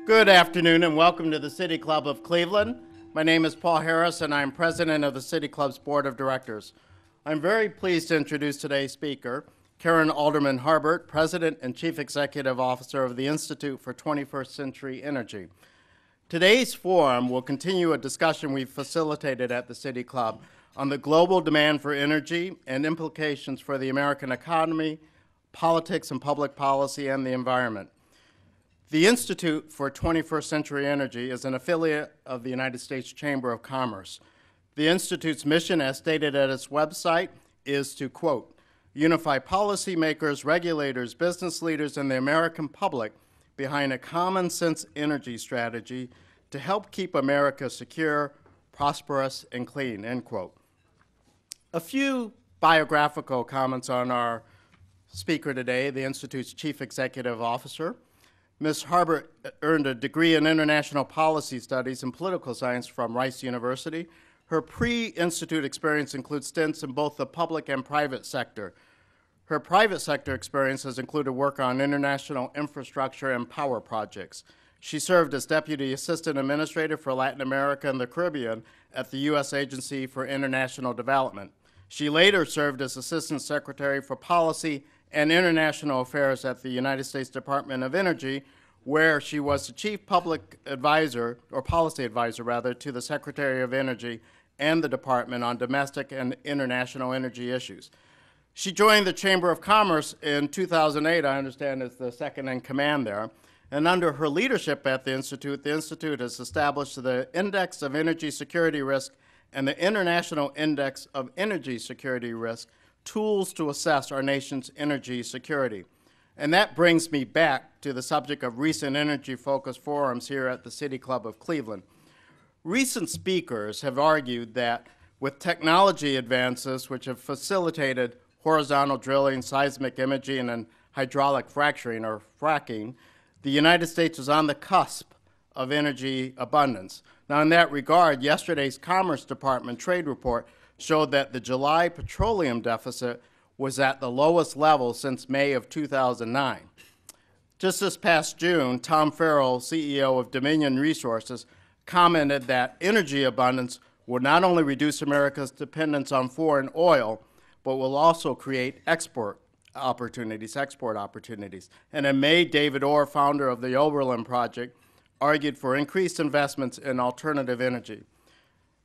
Good afternoon and welcome to the City Club of Cleveland. My name is Paul Harris and I'm president of the City Club's Board of Directors. I'm very pleased to introduce today's speaker, Karen Alderman Harbert, President and Chief Executive Officer of the Institute for 21st Century Energy. Today's forum will continue a discussion we've facilitated at the City Club on the global demand for energy and implications for the American economy, politics and public policy, and the environment. The Institute for 21st Century Energy is an affiliate of the United States Chamber of Commerce. The Institute's mission, as stated at its website, is to, quote, unify policymakers, regulators, business leaders, and the American public behind a common-sense energy strategy to help keep America secure, prosperous, and clean, end quote. A few biographical comments on our speaker today, the Institute's Chief Executive Officer. Ms. Harbert earned a degree in International Policy Studies and Political Science from Rice University. Her pre-institute experience includes stints in both the public and private sector. Her private sector experience has included work on international infrastructure and power projects. She served as Deputy Assistant Administrator for Latin America and the Caribbean at the U.S. Agency for International Development. She later served as Assistant Secretary for Policy and International Affairs at the United States Department of Energy, where she was the Chief Public Advisor, or Policy Advisor rather, to the Secretary of Energy and the Department on domestic and international energy issues. She joined the Chamber of Commerce in 2008, I understand is the second in command there, and under her leadership at the Institute has established the Index of Energy Security Risk and the International Index of Energy Security Risk, tools to assess our nation's energy security. And that brings me back to the subject of recent energy-focused forums here at the City Club of Cleveland. Recent speakers have argued that with technology advances which have facilitated horizontal drilling, seismic imaging, and hydraulic fracturing, or fracking, the United States is on the cusp of energy abundance. Now, in that regard, yesterday's Commerce Department trade report showed that the July petroleum deficit was at the lowest level since May of 2009. Just this past June, Tom Farrell, CEO of Dominion Resources, commented that energy abundance will not only reduce America's dependence on foreign oil, but will also create export opportunities. And in May, David Orr, founder of the Oberlin Project, argued for increased investments in alternative energy.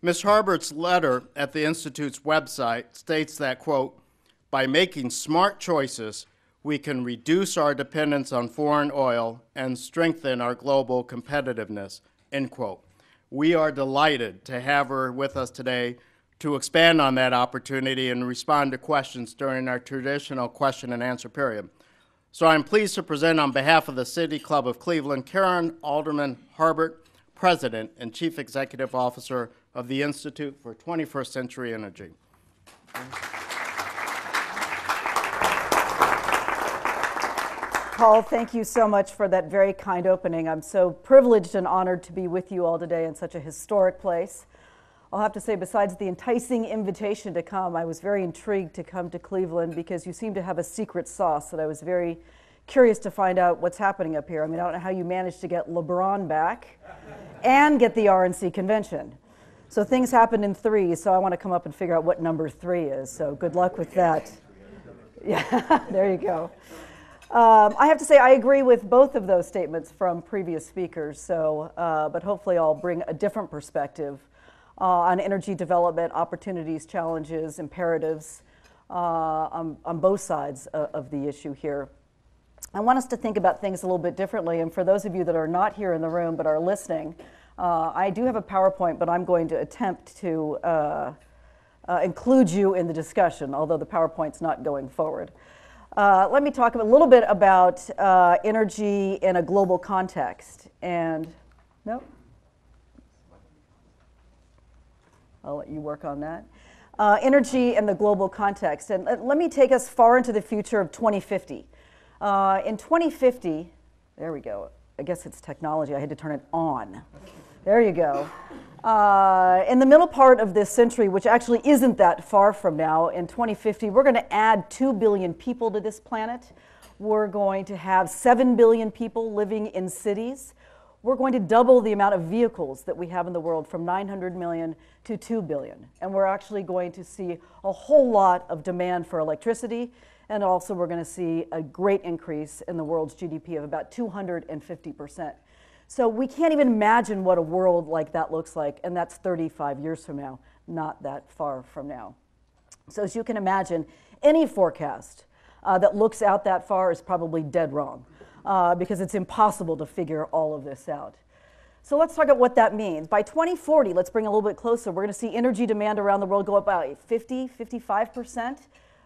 Ms. Harbert's letter at the Institute's website states that, quote, by making smart choices, we can reduce our dependence on foreign oil and strengthen our global competitiveness, end quote. We are delighted to have her with us today to expand on that opportunity and respond to questions during our traditional question and answer period. So I'm pleased to present on behalf of the City Club of Cleveland, Karen Alderman Harbert, President and Chief Executive Officer of the Institute for 21st Century Energy. Paul, thank you so much for that very kind opening. I'm so privileged and honored to be with you all today in such a historic place. I'll have to say, besides the enticing invitation to come, I was very intrigued to come to Cleveland because you seem to have a secret sauce that I was very curious to find out what's happening up here. I mean, I don't know how you managed to get LeBron back and get the RNC convention. So things happened in threes, so I want to come up and figure out what number 3 is. So good luck with that. Yeah, there you go. I have to say I agree with both of those statements from previous speakers, so, but hopefully I'll bring a different perspective on energy development, opportunities, challenges, imperatives on both sides of the issue here. I want us to think about things a little bit differently, and for those of you that are not here in the room but are listening, I do have a PowerPoint, but I'm going to attempt to include you in the discussion, although the PowerPoint's not going forward. Let me talk a little bit about energy in a global context. And, no? I'll let you work on that. Energy in the global context. And let me take us far into the future of 2050. In 2050, there we go. I guess it's technology. I had to turn it on. There you go. In the middle part of this century, which actually isn't that far from now, in 2050, we're going to add 2 billion people to this planet. We're going to have 7 billion people living in cities. we're going to double the amount of vehicles that we have in the world from 900 million to 2 billion. And we're actually going to see a whole lot of demand for electricity. And also we're going to see a great increase in the world's GDP of about 250%. So we can't even imagine what a world like that looks like. And that's 35 years from now, not that far from now. So as you can imagine, any forecast that looks out that far is probably dead wrong. Because it's impossible to figure all of this out. So let's talk about what that means. By 2040, let's bring it a little bit closer, we're going to see energy demand around the world go up by 55%.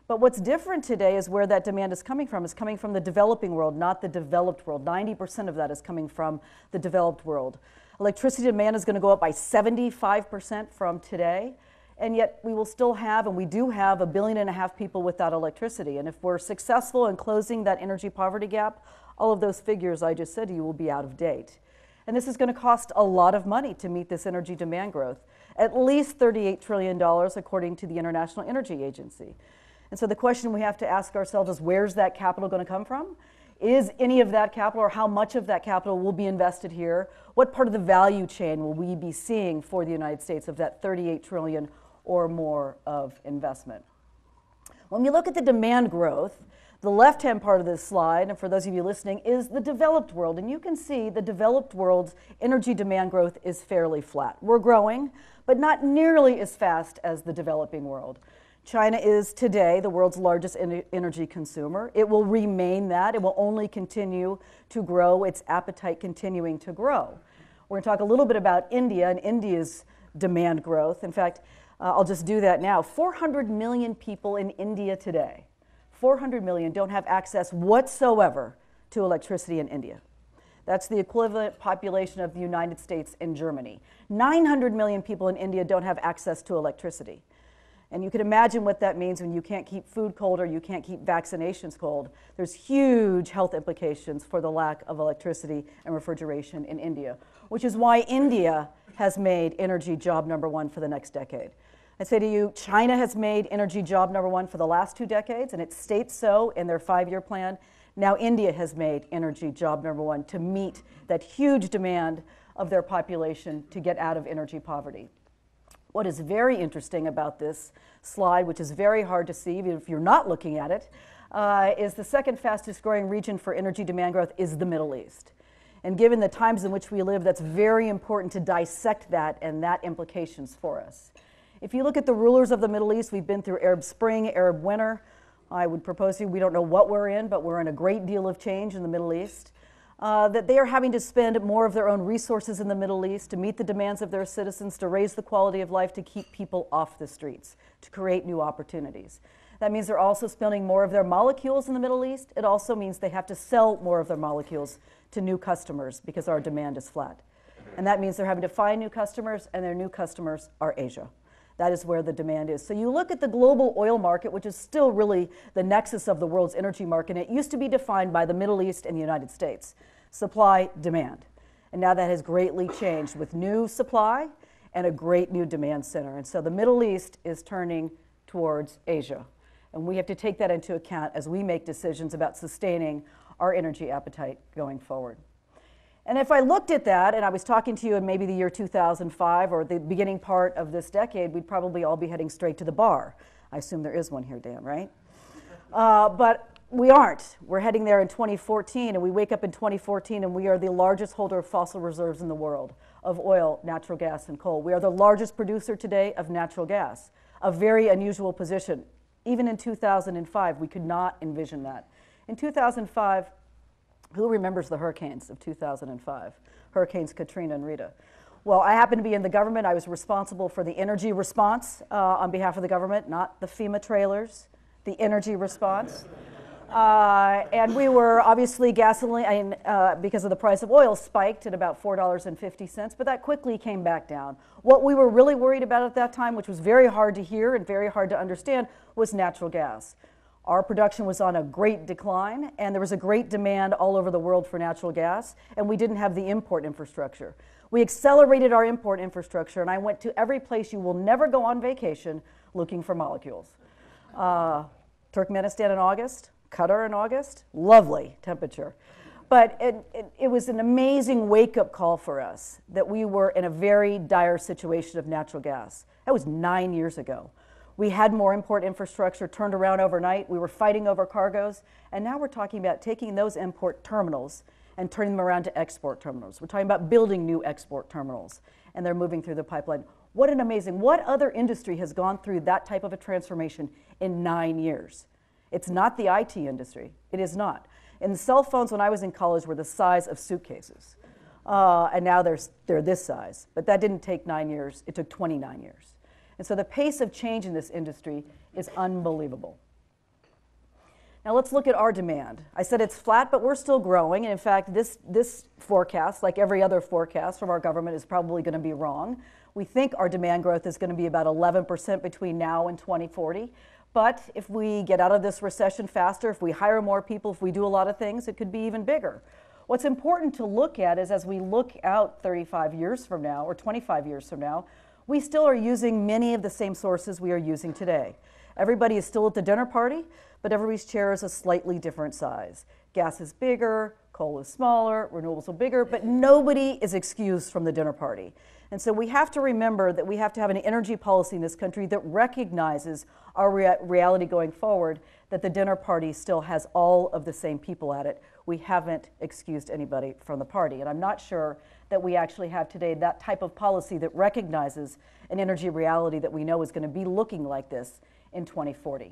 But what's different today is where that demand is coming from. It's coming from the developing world, not the developed world. 90% of that is coming from the developed world. Electricity demand is going to go up by 75% from today. And yet we will still have, and we do have, 1.5 billion people without electricity. And if we're successful in closing that energy poverty gap, all of those figures I just said to you will be out of date. And this is going to cost a lot of money to meet this energy demand growth, at least $38 trillion according to the International Energy Agency. And so the question we have to ask ourselves is, where's that capital going to come from? Is any of that capital, or how much of that capital will be invested here? What part of the value chain will we be seeing for the United States of that 38 trillion or more of investment? When we look at the demand growth, the left-hand part of this slide, and for those of you listening, is the developed world. And you can see the developed world's energy demand growth is fairly flat. We're growing, but not nearly as fast as the developing world. China is today the world's largest energy consumer. It will remain that. It will only continue to grow, its appetite continuing to grow. We're going to talk a little bit about India and India's demand growth. In fact, I'll just do that now. 400 million people in India today, 400 million don't have access whatsoever to electricity in India. That's the equivalent population of the United States and Germany. 900 million people in India don't have access to electricity. And you can imagine what that means when you can't keep food cold or you can't keep vaccinations cold. There's huge health implications for the lack of electricity and refrigeration in India, which is why India has made energy job number one for the next decade. I say to you, China has made energy job number one for the last 2 decades, and it states so in their 5-year plan. Now India has made energy job number one to meet that huge demand of their population to get out of energy poverty. What is very interesting about this slide, which is very hard to see even if you're not looking at it, is the second fastest growing region for energy demand growth is the Middle East. And given the times in which we live, that's very important to dissect that and that implications for us. If you look at the rulers of the Middle East, we've been through Arab Spring, Arab Winter. I would propose to you, we don't know what we're in, but we're in a great deal of change in the Middle East. That they are having to spend more of their own resources in the Middle East to meet the demands of their citizens, to raise the quality of life, to keep people off the streets, to create new opportunities. That means they're also spending more of their molecules in the Middle East. It also means they have to sell more of their molecules to new customers because our demand is flat. And that means they're having to find new customers, and their new customers are Asia. That is where the demand is. So you look at the global oil market, which is still really the nexus of the world's energy market. It used to be defined by the Middle East and the United States. Supply, demand. And now that has greatly changed with new supply and a great new demand center. And so the Middle East is turning towards Asia. And we have to take that into account as we make decisions about sustaining our energy appetite going forward. And if I looked at that, and I was talking to you in maybe the year 2005 or the beginning part of this decade, we'd probably all be heading straight to the bar. I assume there is one here, Dan, right? But we aren't. We're heading there in 2014, and we wake up in 2014, and we are the largest holder of fossil reserves in the world, of oil, natural gas, and coal. We are the largest producer today of natural gas, a very unusual position. Even in 2005, we could not envision that. In 2005, who remembers the hurricanes of 2005? Hurricanes Katrina and Rita. Well, I happened to be in the government. I was responsible for the energy response on behalf of the government, not the FEMA trailers, the energy response. And we were obviously gasoline, because of the price of oil, spiked at about $4.50, but that quickly came back down. What we were really worried about at that time, which was very hard to hear and very hard to understand, was natural gas. Our production was on a great decline, and there was a great demand all over the world for natural gas, and we didn't have the import infrastructure. We accelerated our import infrastructure, and I went to every place you will never go on vacation looking for molecules. Turkmenistan in August, Qatar in August, lovely temperature. But it was an amazing wake-up call for us that we were in a very dire situation of natural gas. That was 9 years ago. We had more import infrastructure turned around overnight. We were fighting over cargoes. And now we're talking about taking those import terminals and turning them around to export terminals. We're talking about building new export terminals, and they're moving through the pipeline. What other industry has gone through that type of a transformation in 9 years? It's not the IT industry. It is not. And the cell phones when I was in college were the size of suitcases. And now they're this size. But that didn't take 9 years. It took 29 years. And so the pace of change in this industry is unbelievable. Now let's look at our demand. I said it's flat, but we're still growing. And in fact, this forecast, like every other forecast from our government, is probably going to be wrong. We think our demand growth is going to be about 11% between now and 2040. But if we get out of this recession faster, if we hire more people, if we do a lot of things, it could be even bigger. What's important to look at is as we look out 35 years from now or 25 years from now, we still are using many of the same sources we are using today. Everybody is still at the dinner party, but everybody's chair is a slightly different size. Gas is bigger, coal is smaller, renewables are bigger, but nobody is excused from the dinner party. And so we have to remember that we have to have an energy policy in this country that recognizes our reality going forward, that the dinner party still has all of the same people at it. We haven't excused anybody from the party. And I'm not sure that we actually have today that type of policy that recognizes an energy reality that we know is going to be looking like this in 2040.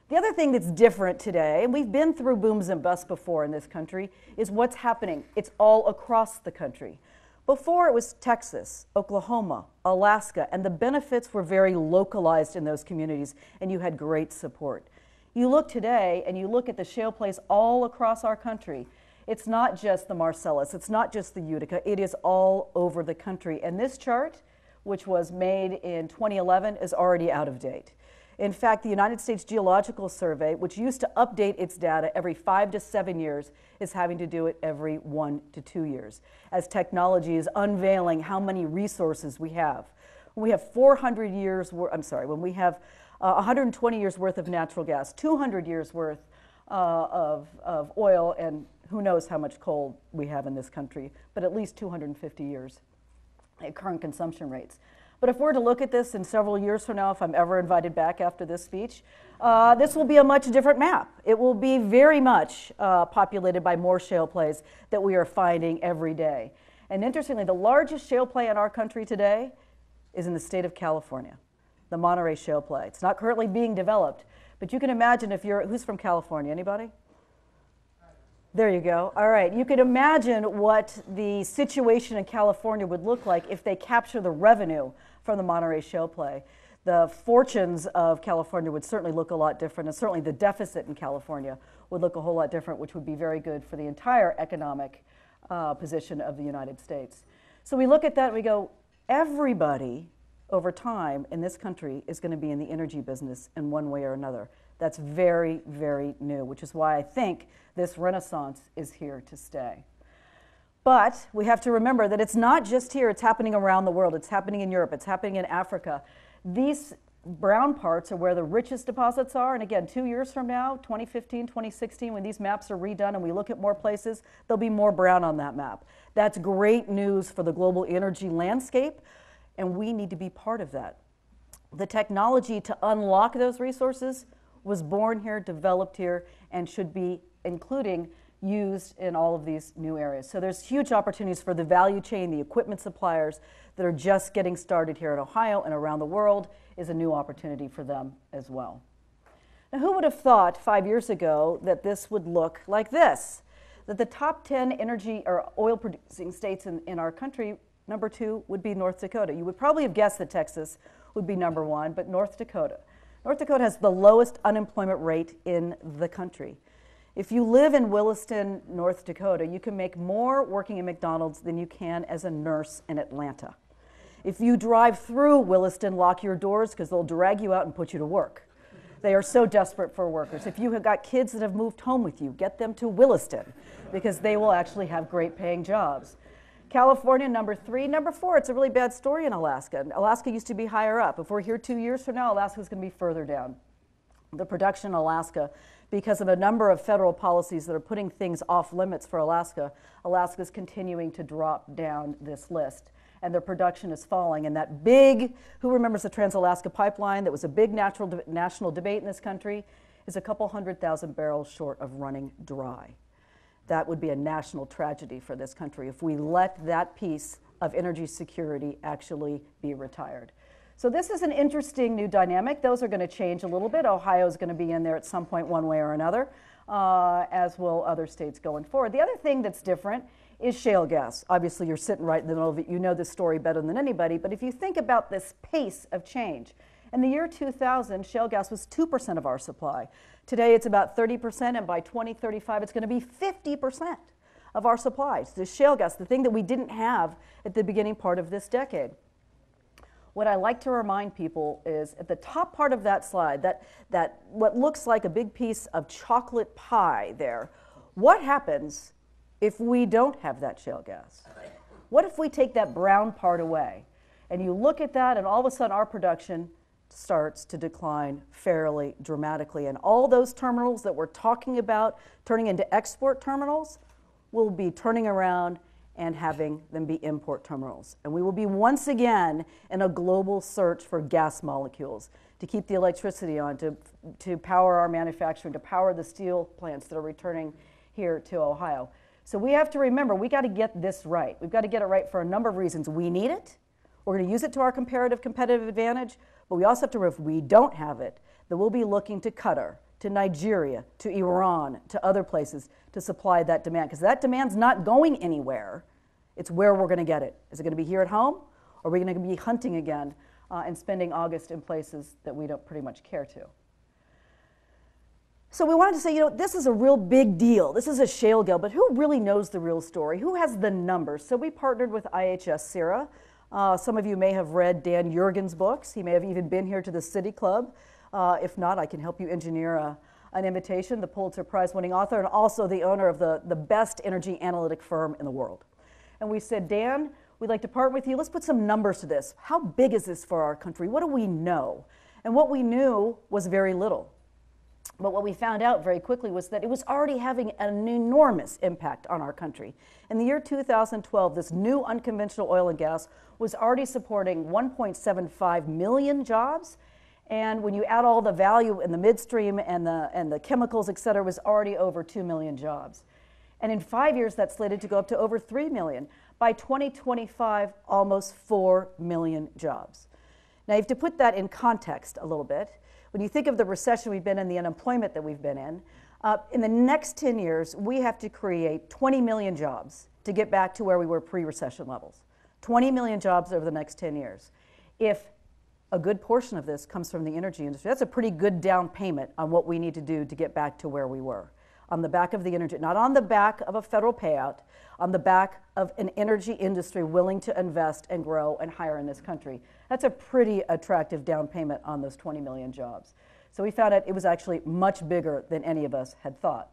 The other thing that's different today, and we've been through booms and busts before in this country, is what's happening. It's all across the country. Before it was Texas, Oklahoma, Alaska, and the benefits were very localized in those communities, and you had great support. You look today and you look at the shale plays all across our country. It's not just the Marcellus, it's not just the Utica, it is all over the country. And this chart, which was made in 2011, is already out of date. In fact, the United States Geological Survey, which used to update its data every 5 to 7 years, is having to do it every 1 to 2 years, as technology is unveiling how many resources we have. When we have 400 years, when we have 120 years worth of natural gas, 200 years worth of oil, and who knows how much coal we have in this country, but at least 250 years at current consumption rates. But if we're to look at this in several years from now, if I'm ever invited back after this speech, this will be a much different map. It will be very much populated by more shale plays that we are finding every day. And interestingly, the largest shale play in our country today is in the state of California, the Monterey Shale play. It's not currently being developed, but you can imagine if you're, who's from California, anybody? There you go. All right. You can imagine what the situation in California would look like if they capture the revenue from the Monterey Shale play. The fortunes of California would certainly look a lot different, and certainly the deficit in California would look a whole lot different, which would be very good for the entire economic position of the United States. So we look at that and we go, everybody over time in this country is going to be in the energy business in one way or another. That's very, very new, which is why I think this renaissance is here to stay. But we have to remember that it's not just here, it's happening around the world. It's happening in Europe, it's happening in Africa. These brown parts are where the richest deposits are, and again, 2 years from now, 2015, 2016, when these maps are redone and we look at more places, there'll be more brown on that map. That's great news for the global energy landscape, and we need to be part of that. The technology to unlock those resources was born here, developed here, and should be used in all of these new areas. So there's huge opportunities for the value chain, the equipment suppliers that are just getting started here in Ohio and around the world is a new opportunity for them as well. Now, who would have thought 5 years ago that this would look like this? That the top 10 energy or oil producing states in our country, number 2 would be North Dakota. You would probably have guessed that Texas would be number 1, but North Dakota. North Dakota has the lowest unemployment rate in the country. If you live in Williston, North Dakota, you can make more working at McDonald's than you can as a nurse in Atlanta. If you drive through Williston, lock your doors because they'll drag you out and put you to work. They are so desperate for workers. If you have got kids that have moved home with you, get them to Williston because they will actually have great paying jobs. California, number 3. Number 4, it's a really bad story in Alaska. Alaska used to be higher up. If we're here 2 years from now, Alaska's going to be further down. the production in Alaska, because of a number of federal policies that are putting things off limits for Alaska, Alaska's continuing to drop down this list. And their production is falling. And that big, who remembers the Trans-Alaska Pipeline that was a big national debate in this country, is a couple 100,000 barrels short of running dry. That would be a national tragedy for this country if we let that piece of energy security actually be retired. So this is an interesting new dynamic. Those are going to change a little bit. Ohio is going to be in there at some point one way or another, as will other states going forward. The other thing that's different is shale gas. Obviously, you're sitting right in the middle of it. You know this story better than anybody. But if you think about this pace of change, in the year 2000, shale gas was 2% of our supply. Today, it's about 30%, and by 2035, it's going to be 50% of our supply. So shale gas, the thing that we didn't have at the beginning part of this decade. What I like to remind people is at the top part of that slide, that what looks like a big piece of chocolate pie there, what happens if we don't have that shale gas? What if we take that brown part away? And you look at that, and all of a sudden our production starts to decline fairly dramatically. And all those terminals that we're talking about turning into export terminals will be turning around and having them be import terminals. And we will be once again in a global search for gas molecules to keep the electricity on, to power our manufacturing, to power the steel plants that are returning here to Ohio. So we have to remember, we got to get this right. We've got to get it right for a number of reasons. We need it. We're going to use it to our competitive advantage, but we also have to remember if we don't have it, then we'll be looking to Qatar, to Nigeria, to Iran, to other places to supply that demand, because that demand's not going anywhere. It's where we're going to get it. Is it going to be here at home, or are we going to be hunting again and spending August in places that we don't pretty much care to? So we wanted to say, you know, this is a real big deal. This is a shale gas, but who really knows the real story? Who has the numbers? So we partnered with IHS CERA. Some of you may have read Dan Jurgen's books. He may have even been here to the City Club. If not, I can help you engineer an invitation, the Pulitzer Prize-winning author and also the owner of the best energy analytic firm in the world. And we said, Dan, we'd like to partner with you. Let's put some numbers to this. How big is this for our country? What do we know? And what we knew was very little. But what we found out very quickly was that it was already having an enormous impact on our country. In the year 2012, this new unconventional oil and gas was already supporting 1.75 million jobs. And when you add all the value in the midstream and the chemicals, et cetera, it was already over 2 million jobs. And in 5 years, that's slated to go up to over 3 million. By 2025, almost 4 million jobs. Now, you have to put that in context a little bit. When you think of the recession we've been in, the unemployment that we've been in the next 10 years, we have to create 20 million jobs to get back to where we were pre-recession levels. 20 million jobs over the next 10 years. If a good portion of this comes from the energy industry, that's a pretty good down payment on what we need to do to get back to where we were. On the back of the energy, not on the back of a federal payout, on the back of an energy industry willing to invest and grow and hire in this country. That's a pretty attractive down payment on those 20 million jobs. So we found out it was actually much bigger than any of us had thought.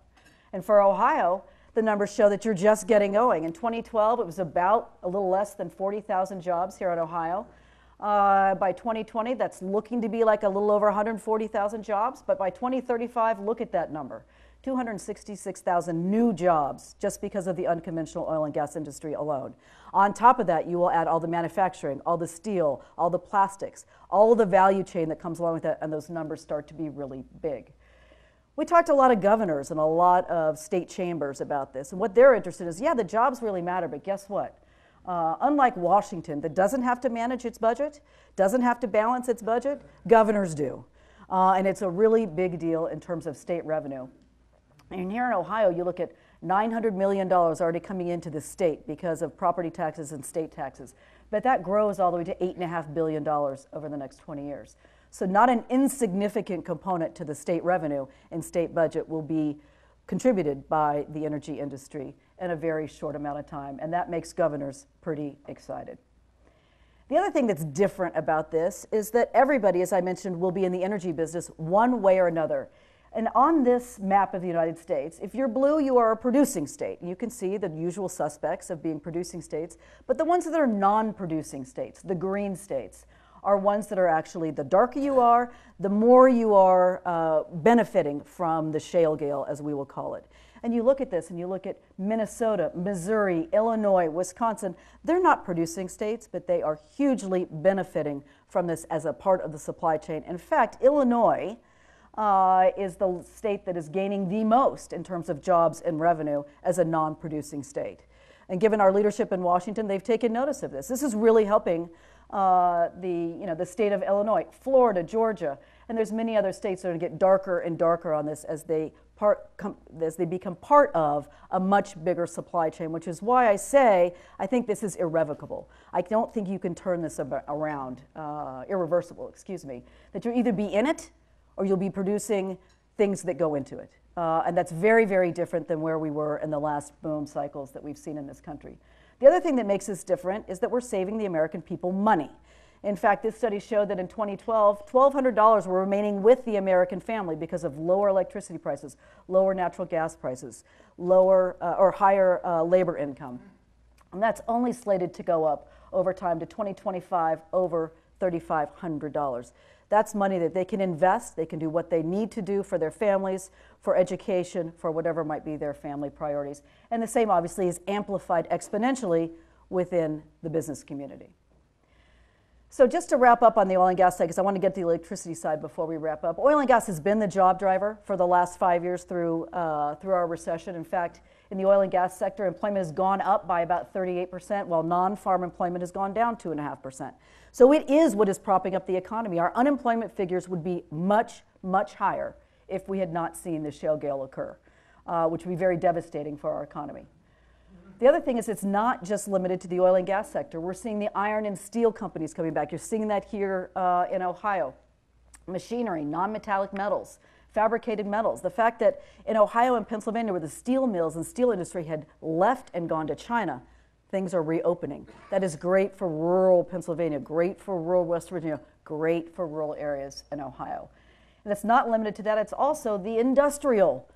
And for Ohio, the numbers show that you're just getting going. In 2012, it was about a little less than 40,000 jobs here in Ohio. By 2020, that's looking to be like a little over 140,000 jobs. But by 2035, look at that number. 266,000 new jobs just because of the unconventional oil and gas industry alone. On top of that, you will add all the manufacturing, all the steel, all the plastics, all the value chain that comes along with that, and those numbers start to be really big. We talked to a lot of governors and a lot of state chambers about this, and what they're interested in is, yeah, the jobs really matter, but guess what? Unlike Washington, that doesn't have to manage its budget, doesn't have to balance its budget, governors do. And it's a really big deal in terms of state revenue. And here in Ohio, you look at $900 million already coming into the state because of property taxes and state taxes. But that grows all the way to $8.5 billion over the next 20 years. So not an insignificant component to the state revenue and state budget will be contributed by the energy industry in a very short amount of time. And that makes governors pretty excited. The other thing that's different about this is that everybody, as I mentioned, will be in the energy business one way or another. And on this map of the United States, if you're blue, you are a producing state. You can see the usual suspects of being producing states, but the ones that are non-producing states, the green states, are ones that are actually, the darker you are, the more you are benefiting from the shale gale, as we will call it. And you look at this and you look at Minnesota, Missouri, Illinois, Wisconsin. They're not producing states, but they are hugely benefiting from this as a part of the supply chain. In fact, Illinois is the state that is gaining the most in terms of jobs and revenue as a non-producing state. And given our leadership in Washington, they've taken notice of this. This is really helping the state of Illinois, Florida, Georgia, and there's many other states that are going to get darker and darker on this as they become part of a much bigger supply chain, which is why I say I think this is irrevocable. I don't think you can turn this around, irreversible, excuse me, that you'll either be in it or you'll be producing things that go into it. And that's very, very different than where we were in the last boom cycles that we've seen in this country. The other thing that makes this different is that we're saving the American people money. In fact, this study showed that in 2012, $1,200 were remaining with the American family because of lower electricity prices, lower natural gas prices, lower or higher labor income. And that's only slated to go up over time to 2025 over $3,500. That's money that they can invest, they can do what they need to do for their families, for education, for whatever might be their family priorities. And the same obviously is amplified exponentially within the business community. So just to wrap up on the oil and gas side, because I want to get to the electricity side before we wrap up. Oil and gas has been the job driver for the last 5 years through our recession. In fact, in the oil and gas sector, employment has gone up by about 38%, while non-farm employment has gone down 2.5%. So it is what is propping up the economy. Our unemployment figures would be much, much higher if we had not seen the shale gale occur, which would be very devastating for our economy. The other thing is it's not just limited to the oil and gas sector. We're seeing the iron and steel companies coming back. You're seeing that here in Ohio. Machinery, non-metallic metals, fabricated metals. The fact that in Ohio and Pennsylvania, where the steel mills and steel industry had left and gone to China, things are reopening. That is great for rural Pennsylvania, great for rural West Virginia, great for rural areas in Ohio. And it's not limited to that. It's also the industrial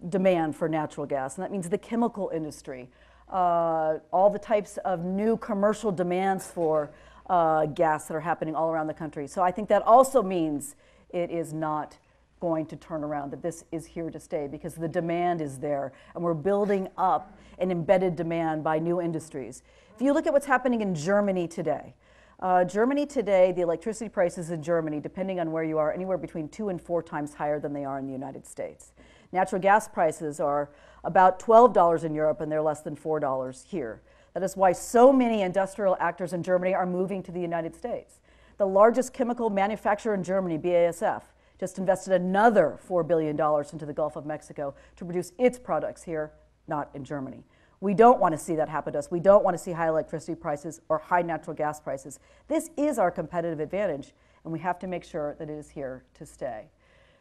demand for natural gas, and that means the chemical industry. All the types of new commercial demands for gas that are happening all around the country. So I think that also means it is not going to turn around, that this is here to stay because the demand is there and we're building up an embedded demand by new industries. If you look at what's happening in Germany today, the electricity prices in Germany, depending on where you are, anywhere between 2 and 4 times higher than they are in the United States. Natural gas prices are about $12 in Europe and they're less than $4 here. That is why so many industrial actors in Germany are moving to the United States. The largest chemical manufacturer in Germany, BASF, just invested another $4 billion into the Gulf of Mexico to produce its products here, not in Germany. We don't want to see that happen to us. We don't want to see high electricity prices or high natural gas prices. This is our competitive advantage, and we have to make sure that it is here to stay.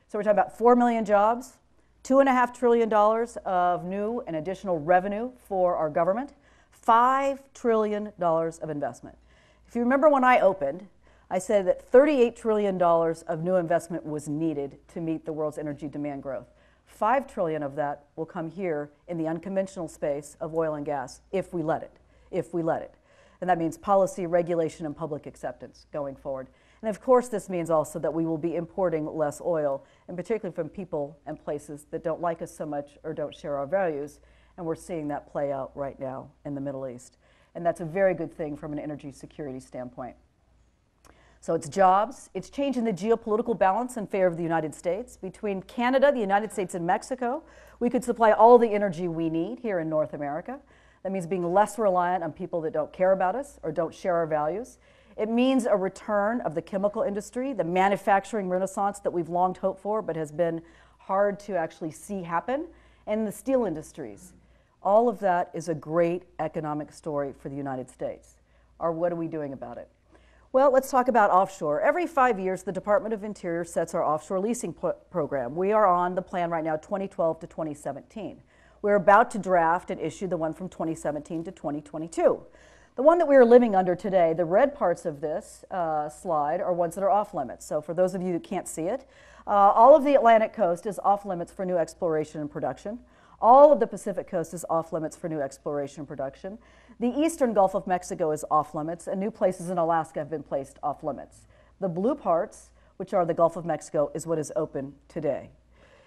So we're talking about 4 million jobs, $2.5 trillion of new and additional revenue for our government, $5 trillion of investment. If you remember when I opened, I said that $38 trillion of new investment was needed to meet the world's energy demand growth. $5 trillion of that will come here in the unconventional space of oil and gas if we let it. And that means policy, regulation, and public acceptance going forward. And of course, this means also that we will be importing less oil, and particularly from people and places that don't like us so much or don't share our values. And we're seeing that play out right now in the Middle East. And that's a very good thing from an energy security standpoint. So it's jobs, it's changing the geopolitical balance in favor of the United States. Between Canada, the United States, and Mexico, we could supply all the energy we need here in North America. That means being less reliant on people that don't care about us or don't share our values. It means a return of the chemical industry, the manufacturing renaissance that we've long hoped for but has been hard to actually see happen, and the steel industries. All of that is a great economic story for the United States. Or what are we doing about it? Well, let's talk about offshore. Every 5 years, the Department of Interior sets our offshore leasing program. We are on the plan right now, 2012 to 2017. We're about to draft and issue the one from 2017 to 2022. The one that we are living under today, the red parts of this slide are ones that are off limits. So for those of you who can't see it, all of the Atlantic coast is off limits for new exploration and production. All of the Pacific coast is off limits for new exploration and production. The eastern Gulf of Mexico is off limits, and new places in Alaska have been placed off limits. The blue parts, which are the Gulf of Mexico, is what is open today.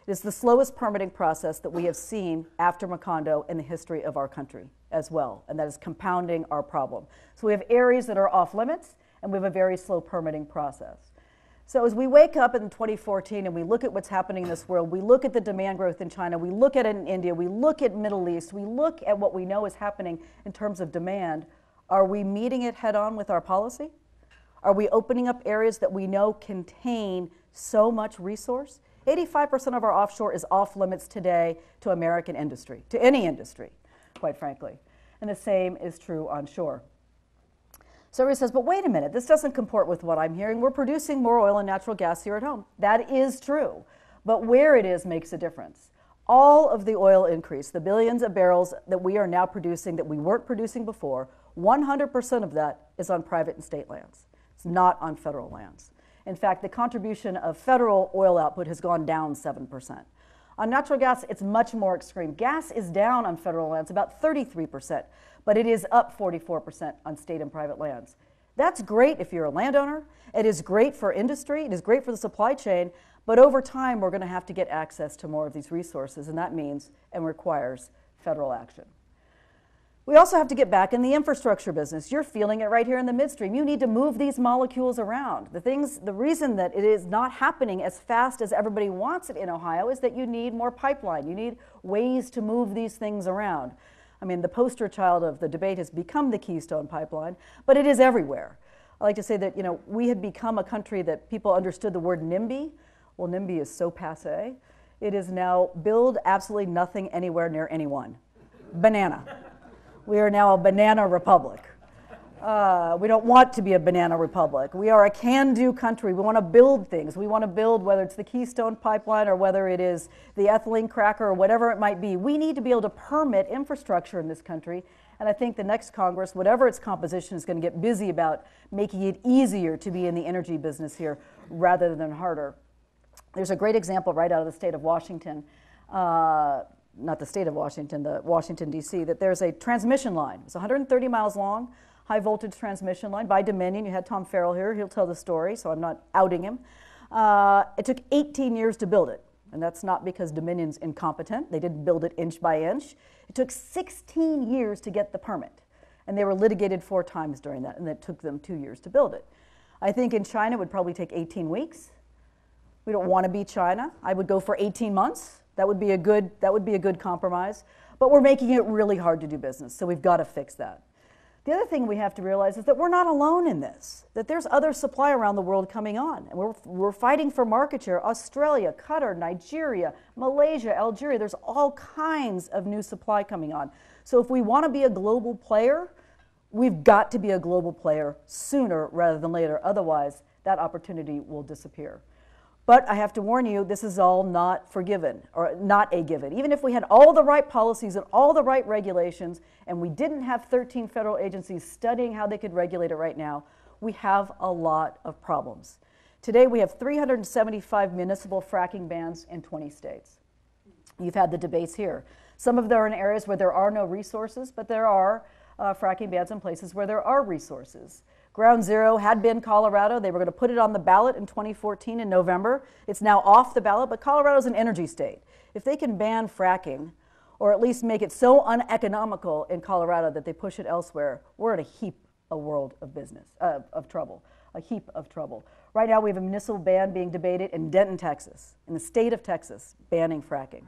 It is the slowest permitting process that we have seen after Macondo in the history of our country as well, and that is compounding our problem. So we have areas that are off limits, and we have a very slow permitting process. So as we wake up in 2014 and we look at what's happening in this world, we look at the demand growth in China, we look at it in India, we look at Middle East, we look at what we know is happening in terms of demand, are we meeting it head on with our policy? Are we opening up areas that we know contain so much resource? 85% of our offshore is off limits today to American industry, to any industry, quite frankly. And the same is true onshore. So everybody says, but wait a minute, this doesn't comport with what I'm hearing. We're producing more oil and natural gas here at home. That is true, but where it is makes a difference. All of the oil increase, the billions of barrels that we are now producing that we weren't producing before, 100% of that is on private and state lands. It's not on federal lands. In fact, the contribution of federal oil output has gone down 7%. On natural gas, it's much more extreme. Gas is down on federal lands about 33%, but it is up 44% on state and private lands. That's great if you're a landowner. It is great for industry. It is great for the supply chain. But over time, we're going to have to get access to more of these resources, and that means and requires federal action. We also have to get back in the infrastructure business. You're feeling it right here in the midstream. You need to move these molecules around. The reason that it is not happening as fast as everybody wants it in Ohio is that you need more pipeline. You need ways to move these things around. I mean, the poster child of the debate has become the Keystone Pipeline, but it is everywhere. I like to say that, we had become a country that people understood the word NIMBY. Well, NIMBY is so passé. It is now build absolutely nothing anywhere near anyone. Banana. We are now a banana republic. We don't want to be a banana republic. We are a can-do country. We want to build things. We want to build, whether it's the Keystone Pipeline or whether it is the ethylene cracker or whatever it might be. We need to be able to permit infrastructure in this country. And I think the next Congress, whatever its composition, is going to get busy about making it easier to be in the energy business here rather than harder. There's a great example right out of the state of Washington. Not the state of Washington, the Washington, D.C., that there's a transmission line. It's 130 miles long, high voltage transmission line by Dominion. You had Tom Farrell here. He'll tell the story, so I'm not outing him. It took 18 years to build it, and that's not because Dominion's incompetent. They didn't build it inch by inch. It took 16 years to get the permit, and they were litigated 4 times during that, and it took them 2 years to build it. I think in China it would probably take 18 weeks. We don't want to be China. I would go for 18 months. That would be a good compromise. But we're making it really hard to do business, so we've got to fix that. The other thing we have to realize is that we're not alone in this, that there's other supply around the world coming on. And we're fighting for market share. Australia, Qatar, Nigeria, Malaysia, Algeria, there's all kinds of new supply coming on. So if we want to be a global player, we've got to be a global player sooner rather than later. Otherwise, that opportunity will disappear. But I have to warn you, this is all not forgiven, or not a given. Even if we had all the right policies and all the right regulations, and we didn't have 13 federal agencies studying how they could regulate it right now, we have a lot of problems. Today we have 375 municipal fracking bans in 20 states. You've had the debates here. Some of them are in areas where there are no resources, but there are fracking bans in places where there are resources. Ground zero had been Colorado. They were going to put it on the ballot in 2014 in November. It's now off the ballot, but Colorado's an energy state. If they can ban fracking, or at least make it so uneconomical in Colorado that they push it elsewhere, we're in a heap of trouble, a heap of trouble. Right now we have a municipal ban being debated in Denton, Texas, in the state of Texas, banning fracking.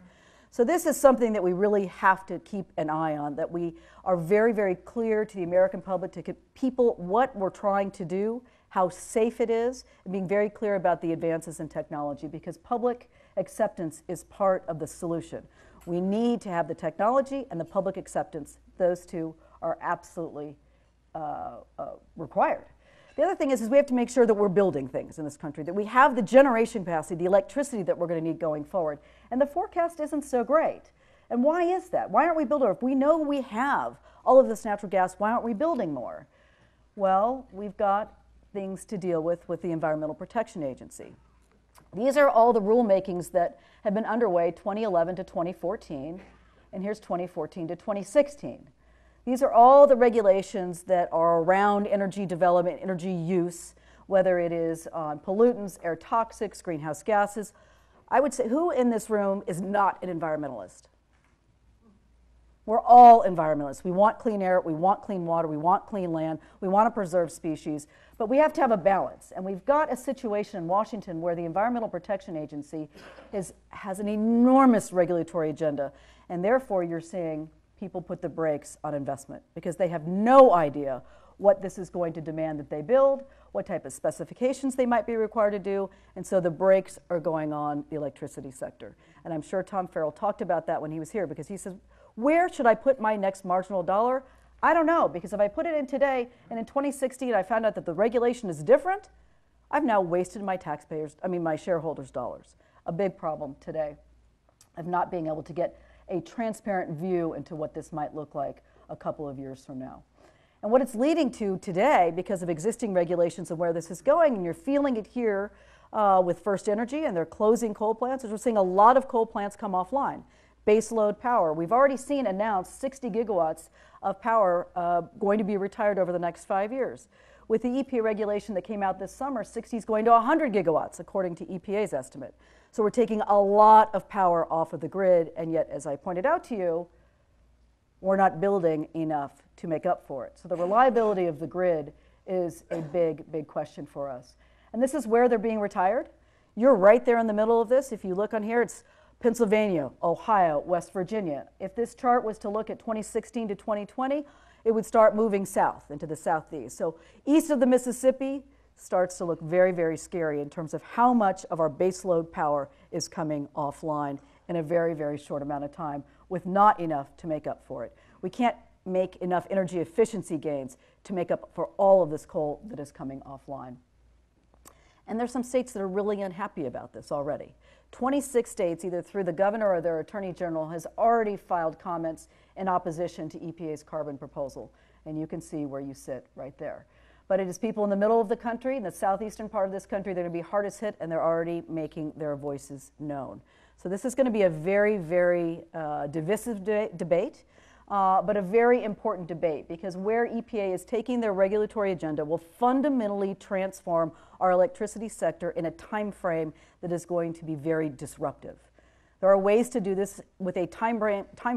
So this is something that we really have to keep an eye on, that we are very, very clear to the American public, to people, what we're trying to do, how safe it is, and being very clear about the advances in technology, because public acceptance is part of the solution. We need to have the technology and the public acceptance. Those two are absolutely required. The other thing is we have to make sure that we're building things in this country, that we have the generation capacity, the electricity that we're going to need going forward. And the forecast isn't so great. And why is that? Why aren't we building? If we know we have all of this natural gas, why aren't we building more? Well, we've got things to deal with the Environmental Protection Agency. These are all the rulemakings that have been underway 2011 to 2014, and here's 2014 to 2016. These are all the regulations that are around energy development, energy use. whether it is on pollutants, air toxics, greenhouse gases. I would say, who in this room is not an environmentalist? We're all environmentalists. We want clean air, we want clean water, we want clean land, we want to preserve species, but we have to have a balance. And we've got a situation in Washington where the Environmental Protection Agency has an enormous regulatory agenda, and therefore you're seeing people put the brakes on investment because they have no idea what this is going to demand that they build, what type of specifications they might be required to do, and so the brakes are going on the electricity sector. And I'm sure Tom Farrell talked about that when he was here, because he says, where should I put my next marginal dollar? I don't know, because if I put it in today and in 2016 I found out that the regulation is different, I've now wasted my my shareholders' dollars. A big problem today of not being able to get a transparent view into what this might look like a couple of years from now. And what it's leading to today, because of existing regulations and where this is going, and you're feeling it here with First Energy, and they're closing coal plants, is we're seeing a lot of coal plants come offline. Baseload power. We've already seen announced 60 gigawatts of power going to be retired over the next 5 years. With the EPA regulation that came out this summer, 60 is going to 100 gigawatts, according to EPA's estimate. So we're taking a lot of power off of the grid, and yet, as I pointed out to you, we're not building enough to make up for it. So the reliability of the grid is a big, big question for us. And this is where they're being retired. You're right there in the middle of this. If you look on here, it's Pennsylvania, Ohio, West Virginia. If this chart was to look at 2016 to 2020, it would start moving south into the southeast. So east of the Mississippi starts to look very, very scary in terms of how much of our baseload power is coming offline in a very, very short amount of time with not enough to make up for it. We can't make enough energy efficiency gains to make up for all of this coal that is coming offline. And there's some states that are really unhappy about this already. 26 states, either through the governor or their attorney general, has already filed comments in opposition to EPA's carbon proposal. And you can see where you sit right there. But it is people in the middle of the country, in the southeastern part of this country, that are going to be hardest hit, and they're already making their voices known. So this is going to be a very, very divisive debate, but a very important debate, because where EPA is taking their regulatory agenda will fundamentally transform our electricity sector in a time frame that is going to be very disruptive. There are ways to do this with a time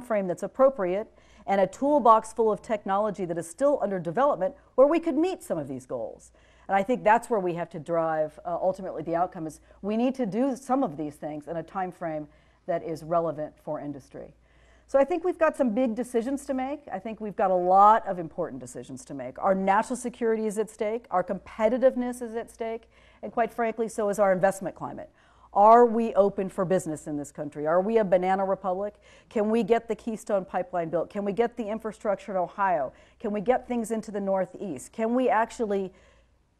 frame that's appropriate and a toolbox full of technology that is still under development where we could meet some of these goals. And I think that's where we have to drive ultimately the outcome is we need to do some of these things in a time frame that is relevant for industry. So I think we've got some big decisions to make. I think we've got a lot of important decisions to make. Our national security is at stake, our competitiveness is at stake, and quite frankly, so is our investment climate. Are we open for business in this country? Are we a banana republic? Can we get the Keystone Pipeline built? Can we get the infrastructure in Ohio? Can we get things into the Northeast? Can we actually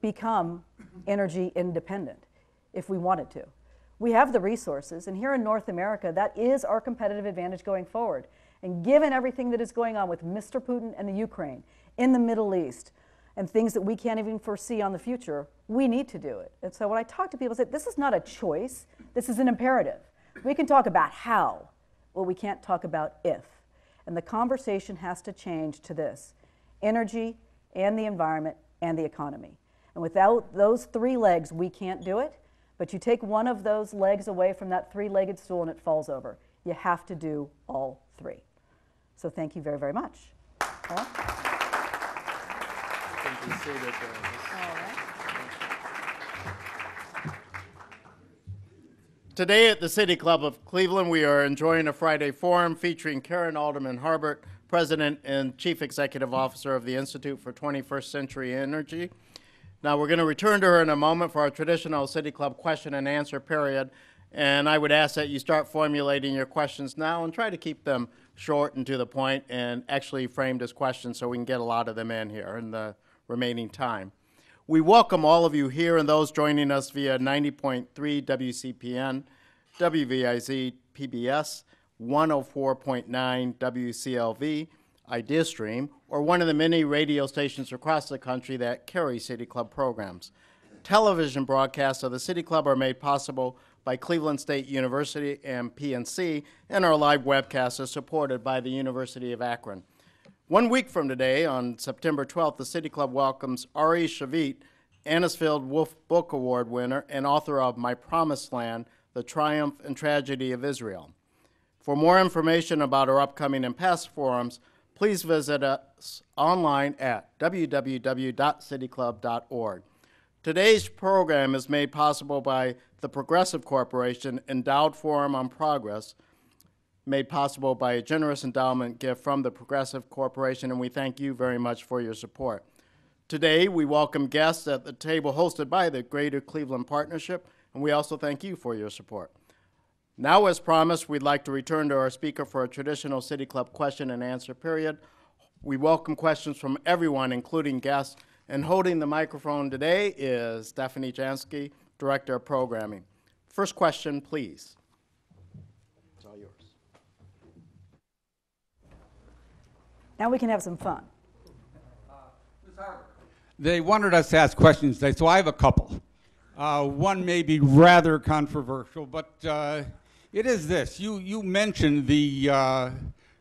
become energy independent if we wanted to? We have the resources, and here in North America, that is our competitive advantage going forward. And given everything that is going on with Mr. Putin and the Ukraine, in the Middle East, and things that we can't even foresee on the future, we need to do it. And so when I talk to people, I say, this is not a choice, this is an imperative. We can talk about how, but we can't talk about if. And the conversation has to change to this: energy and the environment and the economy. And without those three legs, we can't do it. But you take one of those legs away from that three-legged stool and it falls over. You have to do all three. So thank you very, very much. Paul? Today at the City Club of Cleveland, we are enjoying a Friday forum featuring Karen Alderman Harbert, President and Chief Executive Officer of the Institute for 21st Century Energy. Now, we're going to return to her in a moment for our traditional City Club question and answer period, and I would ask that you start formulating your questions now and try to keep them short and to the point and actually framed as questions so we can get a lot of them in here in the remaining time. We welcome all of you here and those joining us via 90.3 WCPN, WVIZ PBS, 104.9 WCLV, IdeaStream, or one of the many radio stations across the country that carry City Club programs. Television broadcasts of the City Club are made possible by Cleveland State University and PNC, and our live webcast is supported by the University of Akron. 1 week from today, on September 12th, the City Club welcomes Ari Shavit Anisfield Wolf Book Award winner and author of My Promised Land, The Triumph and Tragedy of Israel. For more information about our upcoming and past forums, please visit us online at www.cityclub.org. Today's program is made possible by the Progressive Corporation Endowed Forum on Progress, made possible by a generous endowment gift from the Progressive Corporation, and we thank you very much for your support. Today, we welcome guests at the table hosted by the Greater Cleveland Partnership, and we also thank you for your support. Now, as promised, we'd like to return to our speaker for a traditional City Club question and answer period. We welcome questions from everyone, including guests, and holding the microphone today is Stephanie Jansky, Director of Programming. First question, please. It's all yours. Now we can have some fun. Ms. Harbert. They wanted us to ask questions today, so I have a couple. One may be rather controversial, but it is this. You mentioned the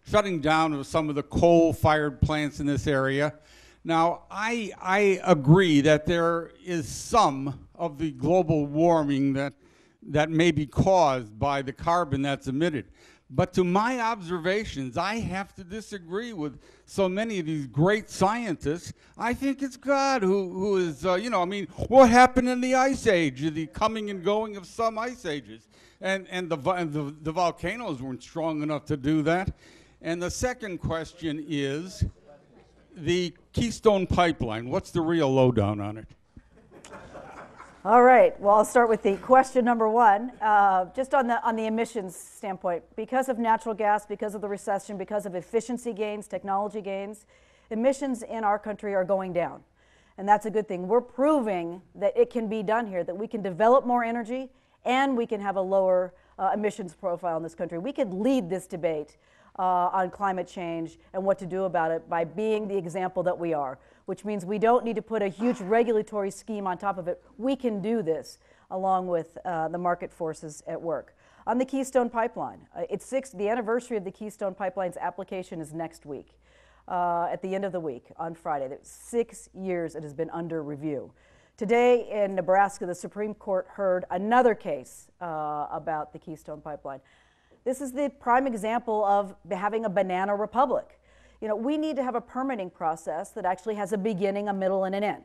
shutting down of some of the coal-fired plants in this area. Now, I agree that there is some of the global warming that may be caused by the carbon that's emitted. But to my observations, I have to disagree with so many of these great scientists. I think it's God who is, what happened in the Ice Age, the coming and going of some ice ages? And the volcanoes weren't strong enough to do that. And the second question is the Keystone Pipeline. What's the real lowdown on it? All right. Well, I'll start with the question number one. Just on the emissions standpoint, because of natural gas, because of the recession, because of efficiency gains, technology gains, emissions in our country are going down. And that's a good thing. We're proving that it can be done here, that we can develop more energy and we can have a lower emissions profile in this country. We could lead this debate on climate change and what to do about it by being the example that we are, which means we don't need to put a huge regulatory scheme on top of it. We can do this along with the market forces at work. On the Keystone Pipeline, the anniversary of the Keystone Pipeline's application is next week, at the end of the week, on Friday. 6 years it has been under review. Today in Nebraska, the Supreme Court heard another case about the Keystone Pipeline. This is the prime example of having a banana republic. You know, we need to have a permitting process that actually has a beginning, a middle, and an end.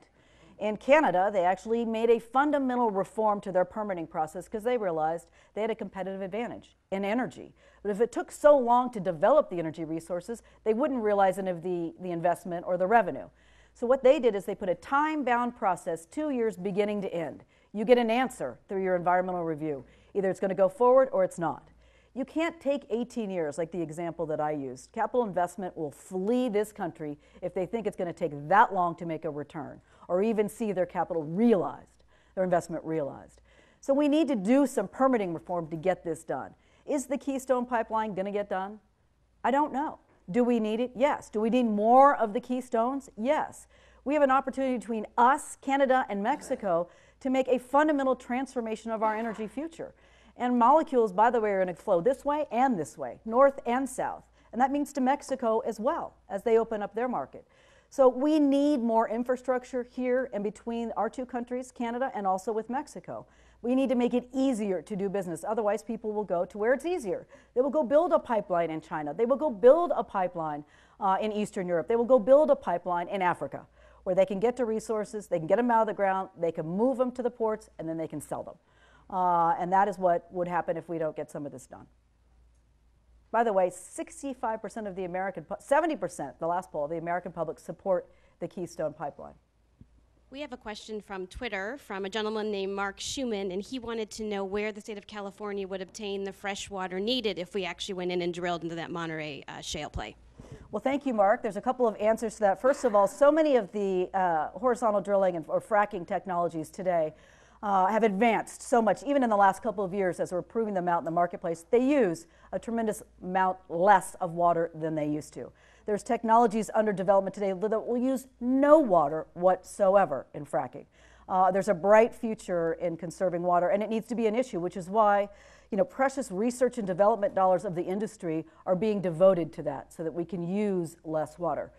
In Canada, they actually made a fundamental reform to their permitting process because they realized they had a competitive advantage in energy. But if it took so long to develop the energy resources, they wouldn't realize any of the investment or the revenue. So what they did is they put a time-bound process, 2 years beginning to end. You get an answer through your environmental review. Either it's going to go forward or it's not. You can't take 18 years like the example that I used. Capital investment will flee this country if they think it's going to take that long to make a return or even see their capital realized, their investment realized. So we need to do some permitting reform to get this done. Is the Keystone Pipeline going to get done? I don't know. Do we need it? Yes. Do we need more of the Keystones? Yes. We have an opportunity between us, Canada, and Mexico to make a fundamental transformation of our energy future. And molecules, by the way, are going to flow this way, north and south. And that means to Mexico as well, as they open up their market. So we need more infrastructure here and between our two countries, Canada and also with Mexico. We need to make it easier to do business. Otherwise, people will go to where it's easier. They will go build a pipeline in China. They will go build a pipeline in Eastern Europe. They will go build a pipeline in Africa, where they can get to resources, they can get them out of the ground, they can move them to the ports, and then they can sell them. And that is what would happen if we don't get some of this done. By the way, 65% of the 70%, the last poll, the American public support the Keystone Pipeline. We have a question from Twitter from a gentleman named Mark Schumann, and he wanted to know where the state of California would obtain the fresh water needed if we actually went in and drilled into that Monterey Shale play. Well, thank you, Mark. There's a couple of answers to that. First of all, so many of the horizontal drilling or fracking technologies today have advanced so much, even in the last couple of years as we're proving them out in the marketplace. They use a tremendous amount less of water than they used to. There's technologies under development today that will use no water whatsoever in fracking. There's a bright future in conserving water, and it needs to be an issue, which is why precious research and development dollars of the industry are being devoted to that so that we can use less water.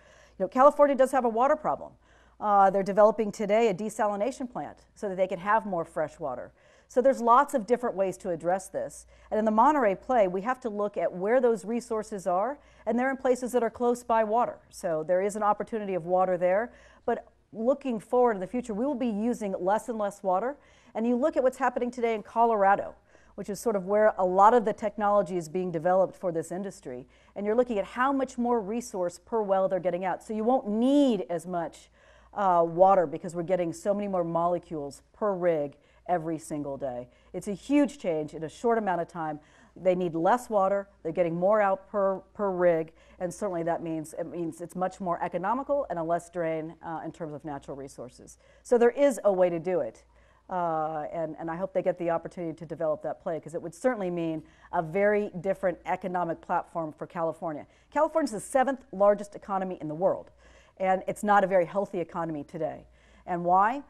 California does have a water problem. They're developing today a desalination plant so that they can have more fresh water. So there's lots of different ways to address this. And in the Monterey play, we have to look at where those resources are, and they're in places that are close by water. So there is an opportunity of water there. But looking forward in the future, we will be using less and less water. And you look at what's happening today in Colorado, which is sort of where a lot of the technology is being developed for this industry. And you're looking at how much more resource per well they're getting out. So you won't need as much water because we're getting so many more molecules per rig every single day. It's a huge change in a short amount of time. They need less water, they're getting more out per rig, and certainly that means it's much more economical and a less drain in terms of natural resources. So there is a way to do it. And I hope they get the opportunity to develop that play, because it would certainly mean a very different economic platform for California. California is the 7th largest economy in the world, and it's not a very healthy economy today. And why?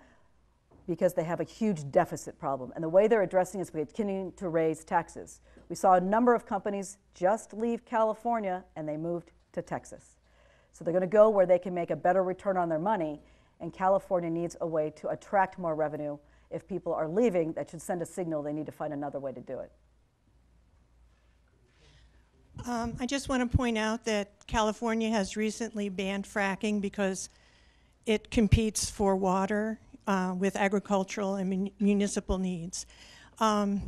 Because they have a huge deficit problem. And the way they're addressing it is by continuing to raise taxes. We saw a number of companies just leave California and they moved to Texas. So they're going to go where they can make a better return on their money, and California needs a way to attract more revenue. If people are leaving, that should send a signal they need to find another way to do it. I just want to point out that California has recently banned fracking because it competes for water with agricultural and municipal needs. Can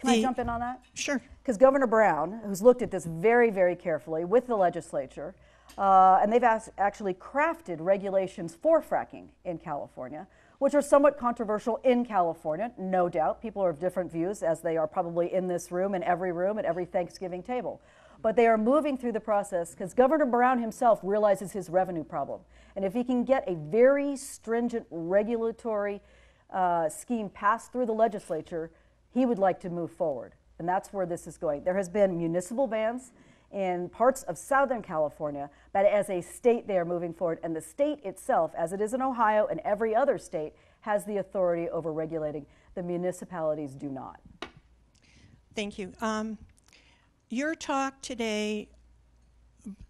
I jump in on that? Sure. Because Governor Brown, who's looked at this very, very carefully with the legislature, and they've actually crafted regulations for fracking in California, which are somewhat controversial in California, no doubt. People are of different views, as they are probably in this room, at every Thanksgiving table. But they are moving through the process because Governor Brown himself realizes his revenue problem. And if he can get a very stringent regulatory scheme passed through the legislature, he would like to move forward. And that's where this is going. There has been municipal bans in parts of Southern California, but as a state they are moving forward. And the state itself, as it is in Ohio and every other state, has the authority over regulating. The municipalities do not. Thank you. Your talk today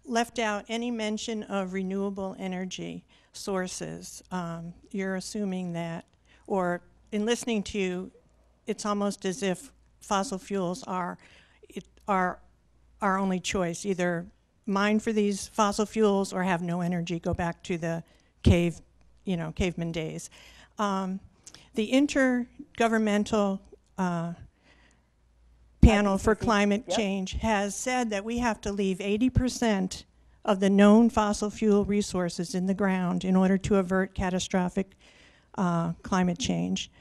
left out any mention of renewable energy sources. You're assuming that, or in listening to you, it's almost as if fossil fuels are our only choice. Either mine for these fossil fuels or have no energy, go back to the caveman days. The Intergovernmental Panel for Climate Change has said that we have to leave 80% of the known fossil fuel resources in the ground in order to avert catastrophic climate change.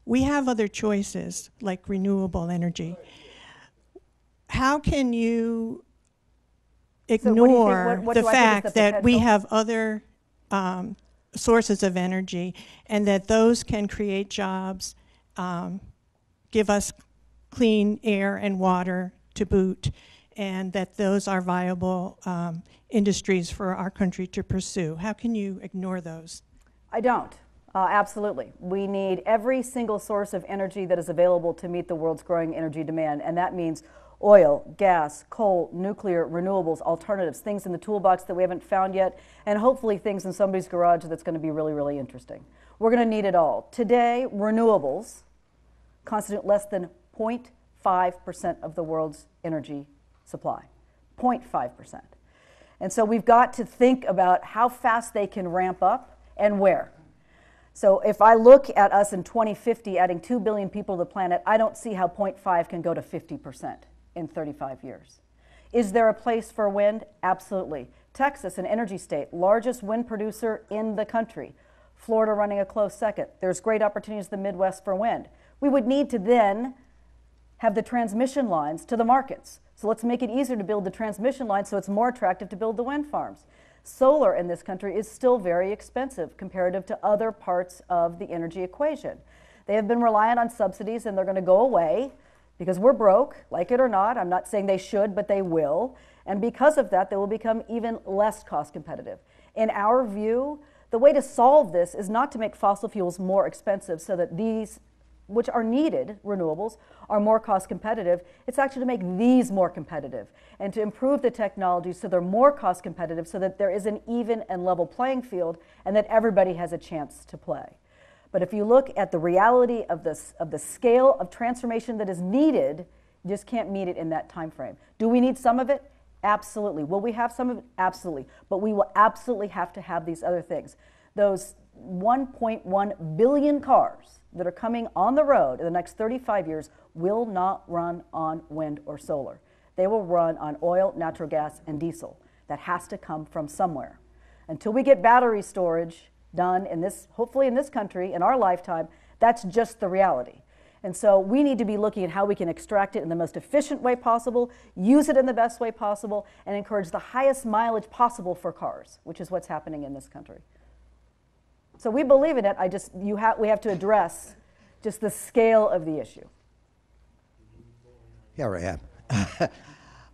We have other choices like renewable energy. How can you ignore the fact that we have other sources of energy and that those can create jobs, give us clean air and water to boot, and that those are viable industries for our country to pursue? How can you ignore those? I don't. Absolutely. We need every single source of energy that is available to meet the world's growing energy demand, and that means oil, gas, coal, nuclear, renewables, alternatives, things in the toolbox that we haven't found yet, and hopefully things in somebody's garage that's going to be really, really interesting. We're going to need it all. Today, renewables constitute less than 0.5% of the world's energy supply. 0.5%. And so we've got to think about how fast they can ramp up and where. So if I look at us in 2050 adding 2 billion people to the planet, I don't see how 0.5 can go to 50% in 35 years. Is there a place for wind? Absolutely. Texas, an energy state, largest wind producer in the country. Florida running a close second. There's great opportunities in the Midwest for wind. We would need to then have the transmission lines to the markets. So let's make it easier to build the transmission lines so it's more attractive to build the wind farms. Solar in this country is still very expensive comparative to other parts of the energy equation. They have been reliant on subsidies, and they're going to go away because we're broke, like it or not. I'm not saying they should, but they will. And because of that, they will become even less cost competitive. In our view, the way to solve this is not to make fossil fuels more expensive so that these which are needed, renewables, are more cost competitive. It's actually to make these more competitive and to improve the technology so they're more cost competitive so that there is an even and level playing field and that everybody has a chance to play. But if you look at the reality of the scale of transformation that is needed, you just can't meet it in that time frame. Do we need some of it? Absolutely. Will we have some of it? Absolutely. But we will absolutely have to have these other things. Those 1.1 billion cars that are coming on the road in the next 35 years will not run on wind or solar. They will run on oil, natural gas, and diesel. That has to come from somewhere. Until we get battery storage done in this, hopefully in this country, in our lifetime, that's just the reality. And so we need to be looking at how we can extract it in the most efficient way possible, use it in the best way possible, and encourage the highest mileage possible for cars, which is what's happening in this country. So we believe in it. We have to address just the scale of the issue. Here I am.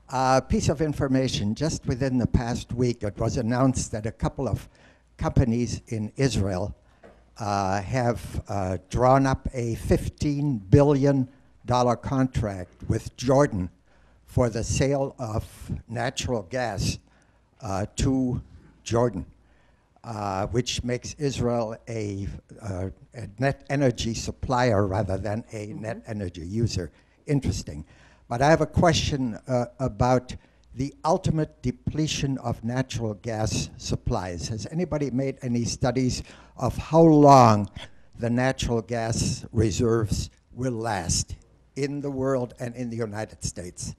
A piece of information. Just within the past week, it was announced that a couple of companies in Israel have drawn up a $15 billion contract with Jordan for the sale of natural gas to Jordan, which makes Israel a net energy supplier rather than a net energy user. Interesting. But I have a question about the ultimate depletion of natural gas supplies. Has anybody made any studies of how long the natural gas reserves will last in the world and in the United States?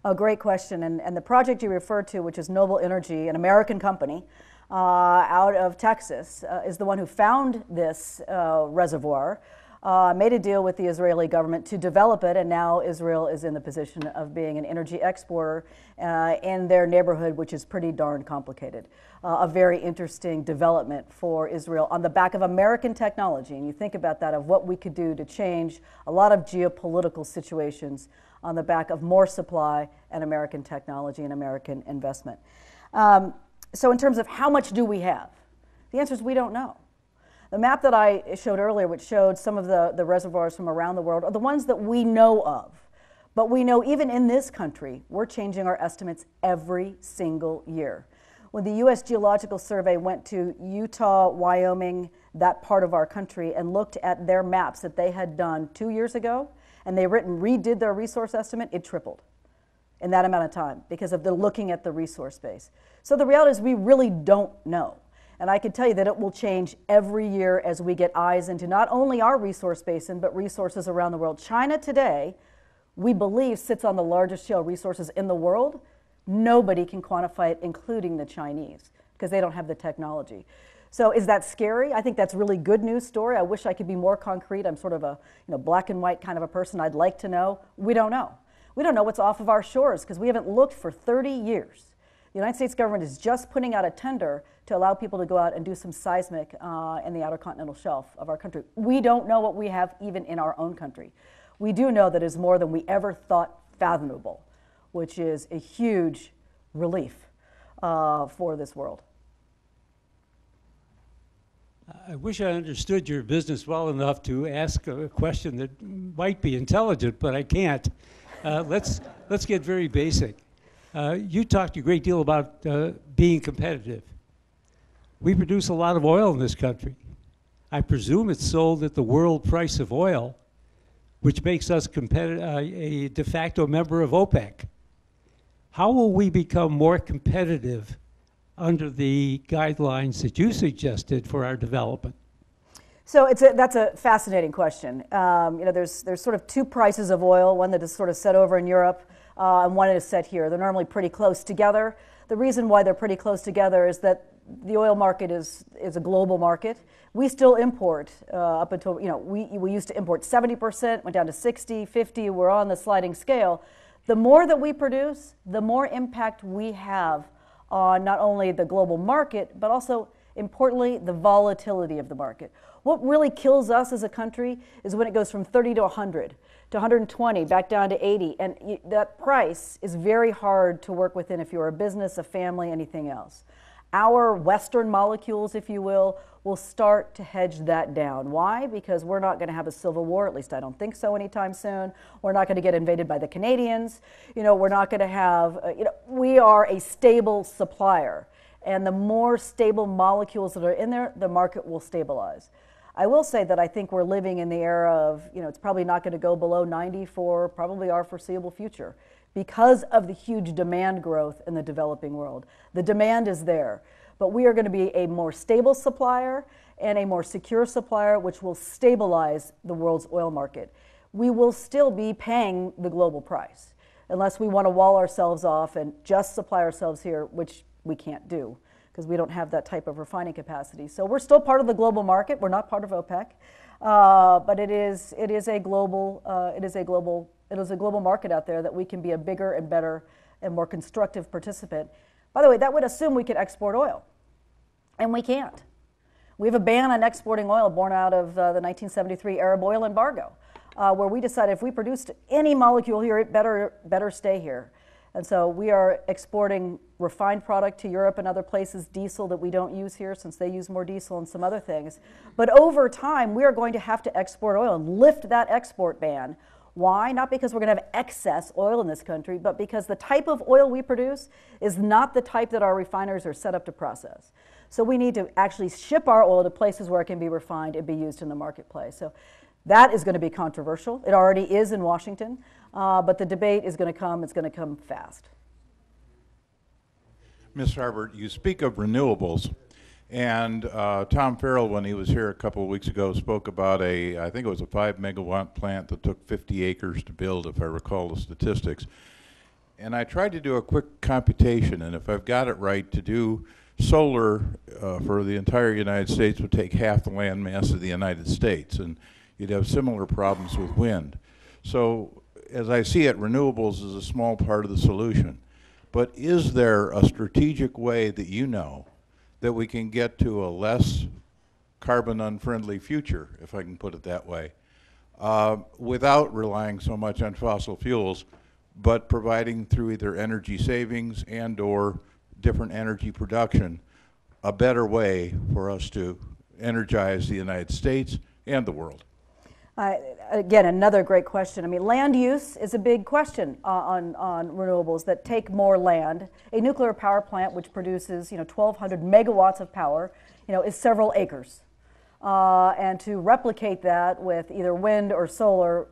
A great question. And the project you referred to, which is Noble Energy, an American company out of Texas, is the one who found this reservoir, made a deal with the Israeli government to develop it, and now Israel is in the position of being an energy exporter in their neighborhood, which is pretty darn complicated. A very interesting development for Israel on the back of American technology. And you think about that, of what we could do to change a lot of geopolitical situations on the back of more supply and American technology and American investment. So in terms of how much do we have? The answer is we don't know. The map that I showed earlier, which showed some of the reservoirs from around the world, are the ones that we know of. But we know even in this country, we're changing our estimates every single year. When the U.S. Geological Survey went to Utah, Wyoming, that part of our country, and looked at their maps that they had done 2 years ago, and they redid their resource estimate, it tripled in that amount of time because of the looking at the resource base. So the reality is we really don't know. And I can tell you that it will change every year as we get eyes into not only our resource basin, but resources around the world. China today, we believe, sits on the largest shale resources in the world. Nobody can quantify it, including the Chinese, because they don't have the technology. So is that scary? I think that's a really good news story. I wish I could be more concrete. I'm sort of a black and white kind of a person. I'd like to know. We don't know. We don't know what's off of our shores because we haven't looked for 30 years. The United States government is just putting out a tender to allow people to go out and do some seismic in the outer continental shelf of our country. We don't know what we have even in our own country. We do know that it's more than we ever thought fathomable, which is a huge relief for this world. I wish I understood your business well enough to ask a question that might be intelligent, but I can't. Let's get very basic. You talked a great deal about being competitive. We produce a lot of oil in this country. I presume it's sold at the world price of oil, which makes us a de facto member of OPEC. How will we become more competitive under the guidelines that you suggested for our development? So that's a fascinating question. There's sort of two prices of oil, one that is sort of set over in Europe and one that is set here. They're normally pretty close together. The reason why they're pretty close together is that the oil market is a global market. We still import up until, we used to import 70%, went down to 60, 50, we're on the sliding scale. The more that we produce, the more impact we have on not only the global market, but also, importantly, the volatility of the market. What really kills us as a country is when it goes from 30 to 100, to 120, back down to 80, and that price is very hard to work within if you're a business, a family, anything else. our Western molecules, if you will start to hedge that down. Why? Because we're not going to have a civil war, at least I don't think so anytime soon. We're not going to get invaded by the Canadians. We're not going to have, we are a stable supplier. And the more stable molecules that are in there, the market will stabilize. I will say that I think we're living in the era of, it's probably not going to go below 90 for probably our foreseeable future because of the huge demand growth in the developing world. The demand is there. But we are going to be a more stable supplier and a more secure supplier, which will stabilize the world's oil market. We will still be paying the global price unless we want to wall ourselves off and just supply ourselves here, which we can't do because we don't have that type of refining capacity. So we're still part of the global market. We're not part of OPEC, but it is a global market out there that we can be a bigger and better and more constructive participant. By the way, that would assume we could export oil. And we can't. We have a ban on exporting oil born out of the 1973 Arab oil embargo, where we decided if we produced any molecule here, it better stay here. And so we are exporting refined product to Europe and other places, diesel that we don't use here since they use more diesel and some other things. But over time, we are going to have to export oil and lift that export ban. Why? Not because we're going to have excess oil in this country, but because the type of oil we produce is not the type that our refiners are set up to process. So we need to actually ship our oil to places where it can be refined and be used in the marketplace. So that is going to be controversial. It already is in Washington, but the debate is going to come. It's going to come fast. Ms. Harbert, you speak of renewables, and Tom Farrell, when he was here a couple of weeks ago, spoke about I think it was a 5-megawatt plant that took 50 acres to build, if I recall the statistics. And I tried to do a quick computation, and if I've got it right, to do solar for the entire United States would take half the land mass of the United States, and you'd have similar problems with wind. So as I see it, renewables is a small part of the solution. But is there a strategic way that you know that we can get to a less carbon unfriendly future, if I can put it that way, without relying so much on fossil fuels, but providing through either energy savings and or different energy production a better way for us to energize the United States and the world? Again, another great question. I mean, land use is a big question on renewables that take more land. A nuclear power plant, which produces 1,200 megawatts of power, is several acres. And to replicate that with either wind or solar,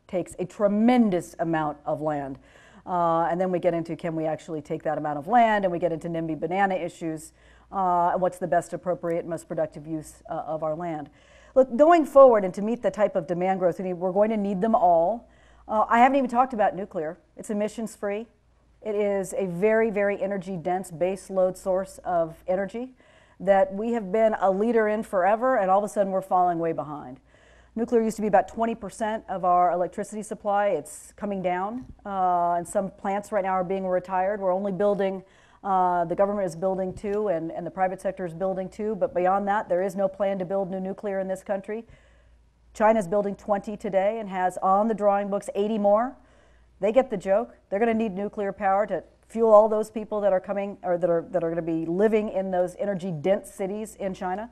takes a tremendous amount of land. And then we get into, can we actually take that amount of land? And we get into NIMBY banana issues. And what's the best appropriate, most productive use of our land? Look, going forward and to meet the type of demand growth we need, we're going to need them all. I haven't even talked about nuclear. It's emissions free. It is a very, very energy dense base load source of energy that we have been a leader in forever, and all of a sudden we're falling way behind. Nuclear used to be about 20% of our electricity supply. It's coming down, and some plants right now are being retired. We're only building, the government is building 2, and the private sector is building 2, but beyond that, there is no plan to build new nuclear in this country. China's building 20 today and has on the drawing books 80 more. They get the joke. They're going to need nuclear power to fuel all those people that are coming, or that are going to be living in those energy-dense cities in China.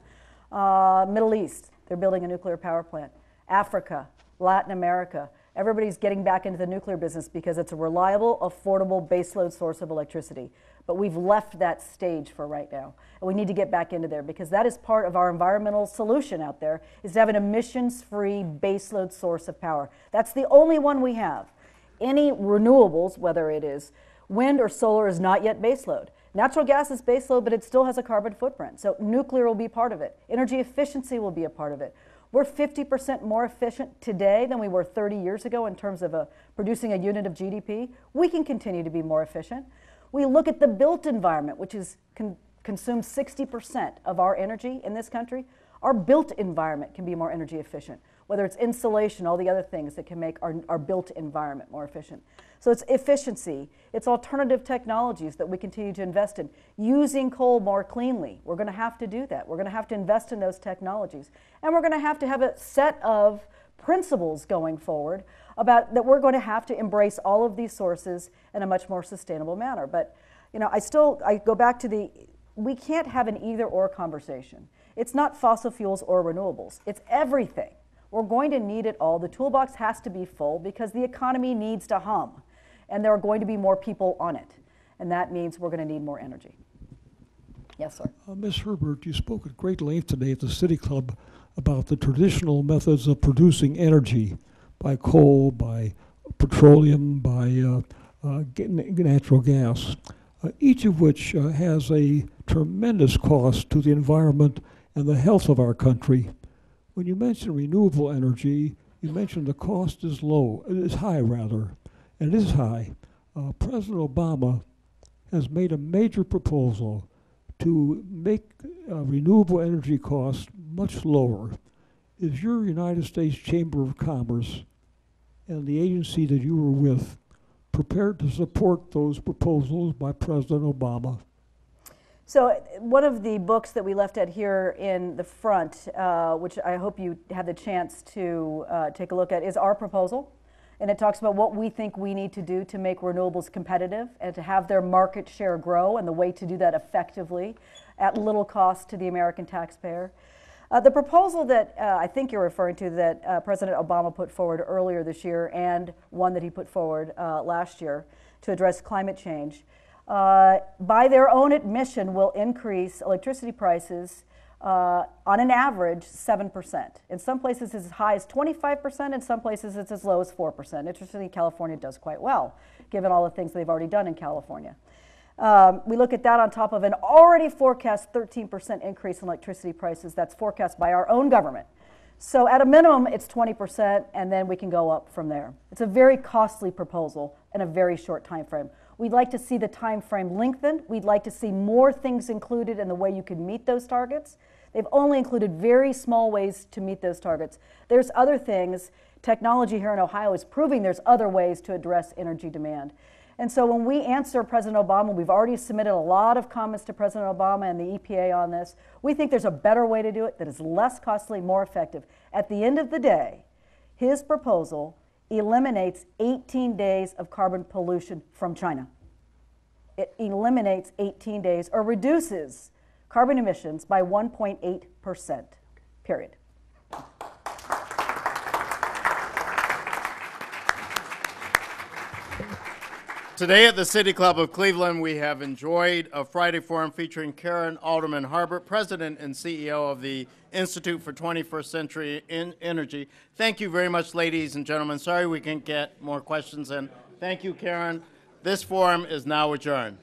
Middle East, they're building a nuclear power plant. Africa, Latin America, everybody's getting back into the nuclear business because it's a reliable, affordable baseload source of electricity. But we've left that stage for right now. And we need to get back into there because that is part of our environmental solution out there, is to have an emissions-free baseload source of power. That's the only one we have. Any renewables, whether it is wind or solar, is not yet baseload. Natural gas is baseload, but it still has a carbon footprint. So nuclear will be part of it. Energy efficiency will be a part of it. We're 50% more efficient today than we were 30 years ago in terms of producing a unit of GDP. We can continue to be more efficient. We look at the built environment, which consumes 60% of our energy in this country. Our built environment can be more energy efficient, whether it's insulation, all the other things that can make our built environment more efficient. So it's efficiency, it's alternative technologies that we continue to invest in, using coal more cleanly. We're going to have to do that. We're going to have to invest in those technologies. And we're going to have a set of principles going forward about that we're going to have to embrace all of these sources in a much more sustainable manner. But I go back to we can't have an either-or conversation. It's not fossil fuels or renewables. It's everything. We're going to need it all. The toolbox has to be full because the economy needs to hum, and there are going to be more people on it, and that means we're going to need more energy. Yes, sir. Ms. Herbert, you spoke at great length today at the City Club about the traditional methods of producing energy by coal, by petroleum, by natural gas, each of which has a tremendous cost to the environment and the health of our country. When you mention renewable energy, you mentioned the cost is low, it is high rather, and it is high. President Obama has made a major proposal to make renewable energy costs much lower. Is your United States Chamber of Commerce and the agency that you were with prepared to support those proposals by President Obama? So one of the books that we left at here in the front, which I hope you had the chance to take a look at, is our proposal. And it talks about what we think we need to do to make renewables competitive and to have their market share grow, and the way to do that effectively at little cost to the American taxpayer. The proposal that I think you're referring to that President Obama put forward earlier this year, and one that he put forward last year to address climate change, by their own admission will increase electricity prices on an average 7%. In some places it's as high as 25%, in some places it's as low as 4%. Interestingly, California does quite well, given all the things they've already done in California. We look at that on top of an already forecast 13% increase in electricity prices that's forecast by our own government. So at a minimum, it's 20%, and then we can go up from there. It's a very costly proposal in a very short time frame. We'd like to see the time frame lengthened. We'd like to see more things included in the way you can meet those targets. They've only included very small ways to meet those targets. There's other things. Technology here in Ohio is proving there's other ways to address energy demand. And so when we answer President Obama, we've already submitted a lot of comments to President Obama and the EPA on this. We think there's a better way to do it that is less costly, more effective. At the end of the day, his proposal eliminates 18 days of carbon pollution from China. It eliminates 18 days or reduces carbon emissions by 1.8%, period. Today at the City Club of Cleveland, we have enjoyed a Friday forum featuring Karen Alderman Harbert, President and CEO of the Institute for 21st Century Energy. Thank you very much, ladies and gentlemen. Sorry we can't get more questions in. Thank you, Karen. This forum is now adjourned.